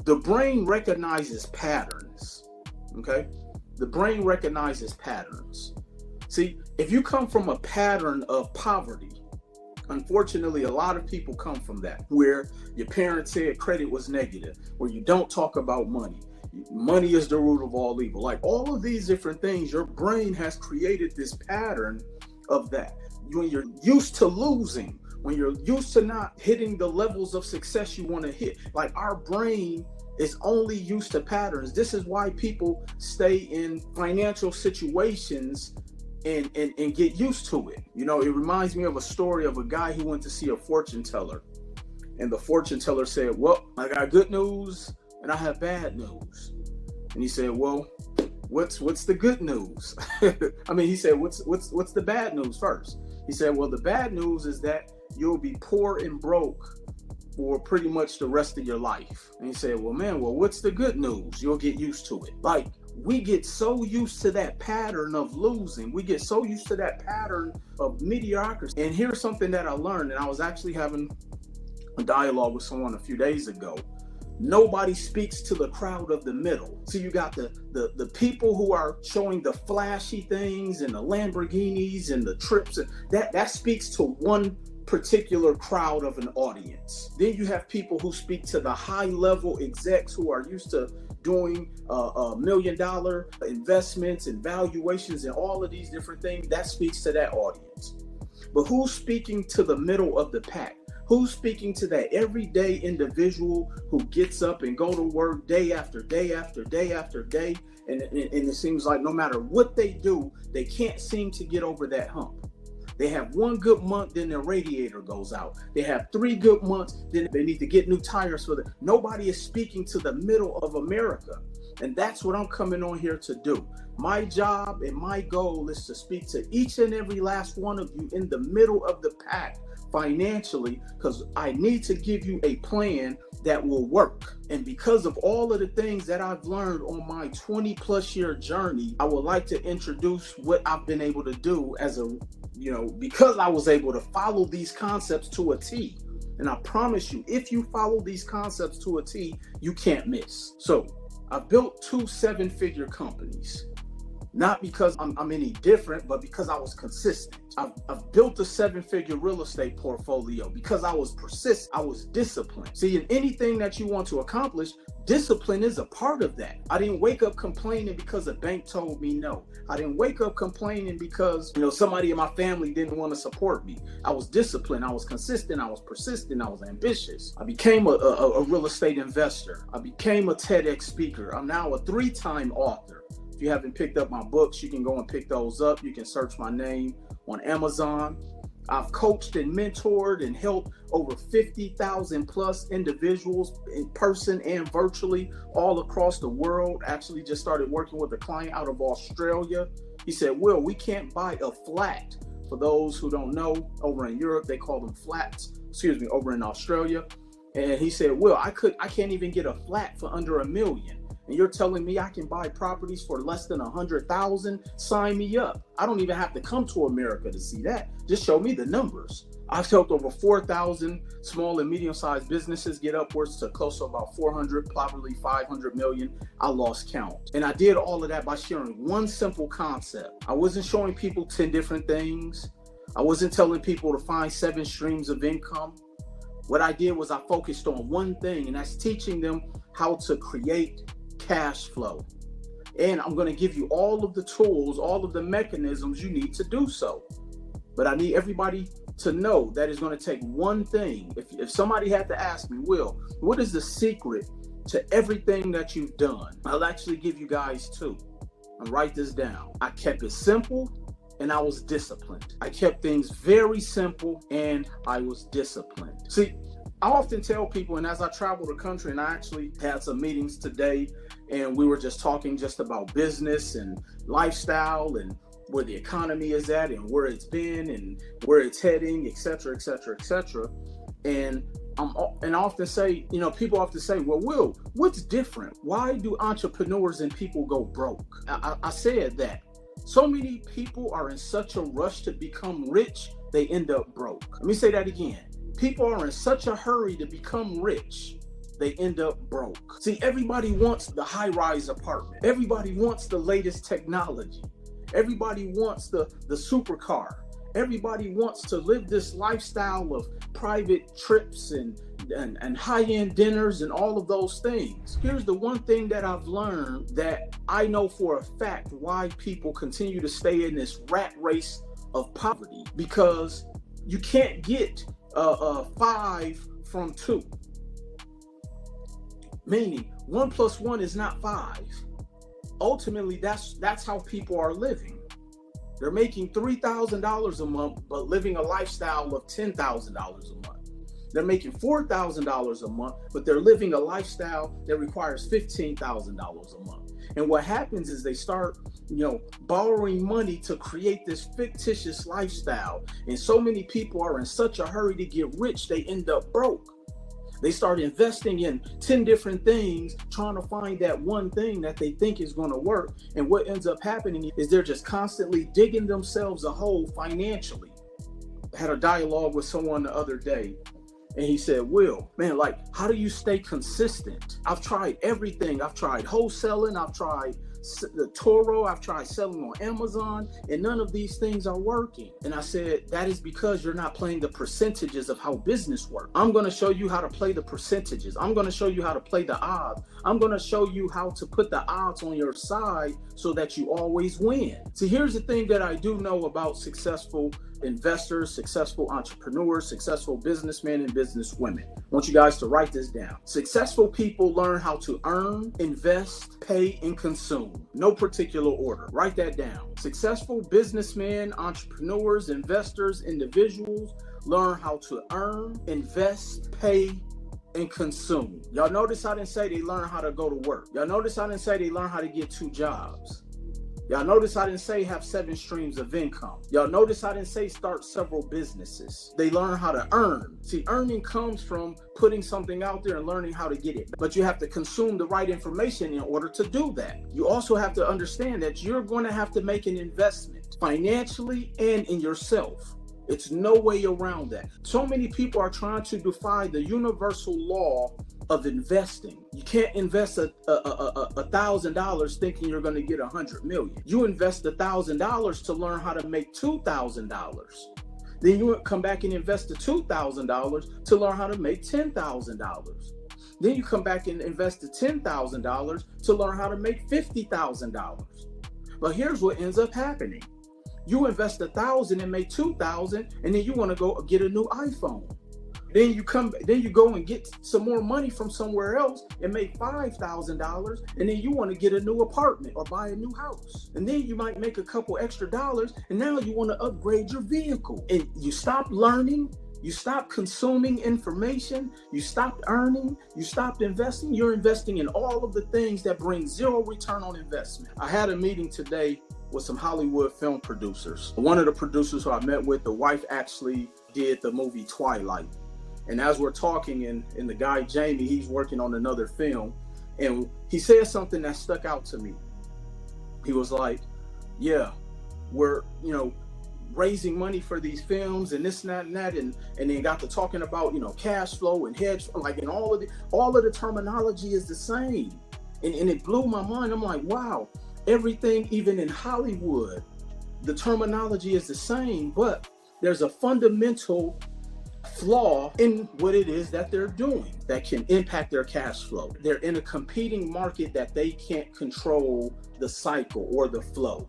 The brain recognizes patterns, okay? The brain recognizes patterns. See, if you come from a pattern of poverty, unfortunately, a lot of people come from that, where your parents said credit was negative, where you don't talk about money. Money is the root of all evil. Like all of these different things, your brain has created this pattern of that. When you're used to losing, when you're used to not hitting the levels of success you want to hit, like our brain is only used to patterns. This is why people stay in financial situations and get used to it. You know, it reminds me of a story of a guy who went to see a fortune teller. And the fortune teller said, well, I got good news and I have bad news. And he said, well, what's the good news? I mean, he said, what's the bad news first? He said, well, the bad news is that you'll be poor and broke for pretty much the rest of your life. And he said, well, man, what's the good news? You'll get used to it. Like, we get so used to that pattern of losing. We get so used to that pattern of mediocrity. And here's something that I learned, and I was actually having a dialogue with someone a few days ago. Nobody speaks to the crowd of the middle. So you got the people who are showing the flashy things and the Lamborghinis and the trips, and that speaks to one particular crowd of an audience. Then you have people who speak to the high level execs who are used to doing $1 million investments and valuations and all of these different things. That speaks to that audience. But who's speaking to the middle of the pack? Who's speaking to that everyday individual who gets up and go to work day after day after day after day, and it seems like no matter what they do, they can't seem to get over that hump. They have one good month, then their radiator goes out. They have 3 good months, then they need to get new tires for them. Nobody is speaking to the middle of America. And that's what I'm coming on here to do. My job and my goal is to speak to each and every last one of you in the middle of the pack financially, because I need to give you a plan that will work. And because of all of the things that I've learned on my 20 plus year journey, I would like to introduce what I've been able to do because I was able to follow these concepts to a T. And I promise you, if you follow these concepts to a T, you can't miss. So I've built 2 7-figure companies. Not because I'm any different, but because I was consistent. I've built a 7-figure real estate portfolio because I was persistent. I was disciplined. See, in anything that you want to accomplish, discipline is a part of that. I didn't wake up complaining because a bank told me no. I didn't wake up complaining because somebody in my family didn't want to support me. I was disciplined. I was consistent. I was persistent. I was ambitious. I became a real estate investor. I became a TEDx speaker. I'm now a 3-time author. If you haven't picked up my books, you can go and pick those up. You can search my name on Amazon. I've coached and mentored and helped over 50,000 plus individuals in person and virtually all across the world. Actually just started working with a client out of Australia. He said, Will, we can't buy a flat. For those who don't know, over in Europe, they call them flats. Over in Australia. And he said, Will, I can't even get a flat for under $1 million. And you're telling me I can buy properties for less than 100,000? Sign me up. I don't even have to come to America to see that. Just show me the numbers. I've helped over 4,000 small and medium-sized businesses get upwards to close to about 400, probably 500 million. I lost count. And I did all of that by sharing one simple concept. I wasn't showing people 10 different things. I wasn't telling people to find 7 streams of income. What I did was I focused on one thing, and that's teaching them how to create cash flow. And I'm going to give you all of the tools, all of the mechanisms you need to do so. But I need everybody to know that it's going to take one thing. If somebody had to ask me, Will, what is the secret to everything that you've done? I'll actually give you guys 2. And write this down. I kept it simple and I was disciplined. I kept things very simple and I was disciplined. See, I often tell people, and as I travel the country, and I actually had some meetings today, and we were just talking just about business and lifestyle and where the economy is at and where it's been and where it's heading, et cetera, et cetera, et cetera. And I often say, people often say, well, Will, what's different? Why do entrepreneurs and people go broke? I said that so many people are in such a rush to become rich, they end up broke. Let me say that again. People are in such a hurry to become rich, they end up broke. See, everybody wants the high-rise apartment. Everybody wants the latest technology. Everybody wants the supercar. Everybody wants to live this lifestyle of private trips and high-end dinners and all of those things. Here's the one thing that I've learned that I know for a fact why people continue to stay in this rat race of poverty, because you can't get 5 from 2. Meaning 1 plus 1 is not 5. Ultimately, that's how people are living. They're making $3,000 a month, but living a lifestyle of $10,000 a month. They're making $4,000 a month, but they're living a lifestyle that requires $15,000 a month. And what happens is they start, borrowing money to create this fictitious lifestyle. And so many people are in such a hurry to get rich, they end up broke. They start investing in 10 different things, trying to find that one thing that they think is going to work. And what ends up happening is they're just constantly digging themselves a hole financially. I had a dialogue with someone the other day, and he said, Will, man, how do you stay consistent? I've tried everything. I've tried wholesaling. I've tried the Toro. I've tried selling on Amazon, and none of these things are working. And I said, that is because you're not playing the percentages of how business works. I'm going to show you how to play the percentages. I'm going to show you how to play the odds. I'm going to show you how to put the odds on your side so that you always win. See, here's the thing that I do know about successful investors, successful entrepreneurs, successful businessmen and businesswomen. I want you guys to write this down. Successful people learn how to earn, invest, pay, and consume. No particular order. Write that down. Successful businessmen, entrepreneurs, investors, individuals learn how to earn, invest, pay, and consume. Y'all notice I didn't say they learn how to go to work. Y'all notice I didn't say they learn how to get 2 jobs. Y'all notice I didn't say have 7 streams of income. Y'all notice I didn't say start several businesses. They learn how to earn. See, earning comes from putting something out there and learning how to get it. But you have to consume the right information in order to do that. You also have to understand that you're going to have to make an investment financially and in yourself. It's no way around that. So many people are trying to defy the universal law of investing. You can't invest $1,000 thinking you're going to get 100 million. You invest $1,000 to learn how to make $2,000. Then you come back and invest the $2,000 to learn how to make $10,000. Then you come back and invest the $10,000 to learn how to make $50,000. But here's what ends up happening. You invest $1,000 and make $2,000, and then you want to go get a new iPhone. Then you go and get some more money from somewhere else and make $5,000, and then you want to get a new apartment or buy a new house. And then you might make a couple extra dollars, and now you want to upgrade your vehicle. And you stop learning, you stop consuming information, you stop earning, you stop investing. You're investing in all of the things that bring 0 return on investment. I had a meeting today with some Hollywood film producers. One of the producers who I met with, the wife actually did the movie Twilight. And as we're talking, and the guy, Jamie, he's working on another film, and he said something that stuck out to me. He was like, yeah, we're, raising money for these films and this and that, and then got to talking about, cash flow and hedge, and all of the terminology is the same. And it blew my mind. I'm like, wow, everything, even in Hollywood, the terminology is the same, but there's a fundamental flaw in what it is that they're doing that can impact their cash flow. They're in a competing market that they can't control the cycle or the flow.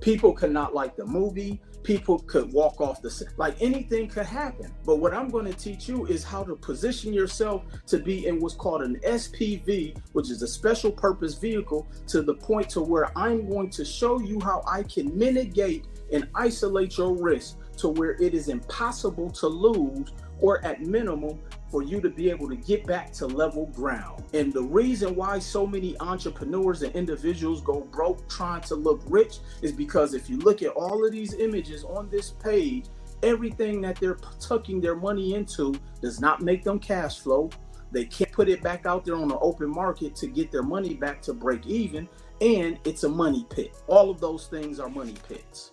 People could not like the movie. People could walk off the set. Anything could happen. But what I'm going to teach you is how to position yourself to be in what's called an SPV, which is a special purpose vehicle, to the point to where I'm going to show you how I can mitigate and isolate your risk to where it is impossible to lose, or at minimum for you to be able to get back to level ground. And the reason why so many entrepreneurs and individuals go broke trying to look rich is because if you look at all of these images on this page, everything that they're tucking their money into does not make them cash flow. They can't put it back out there on the open market to get their money back to break even, and it's a money pit. All of those things are money pits.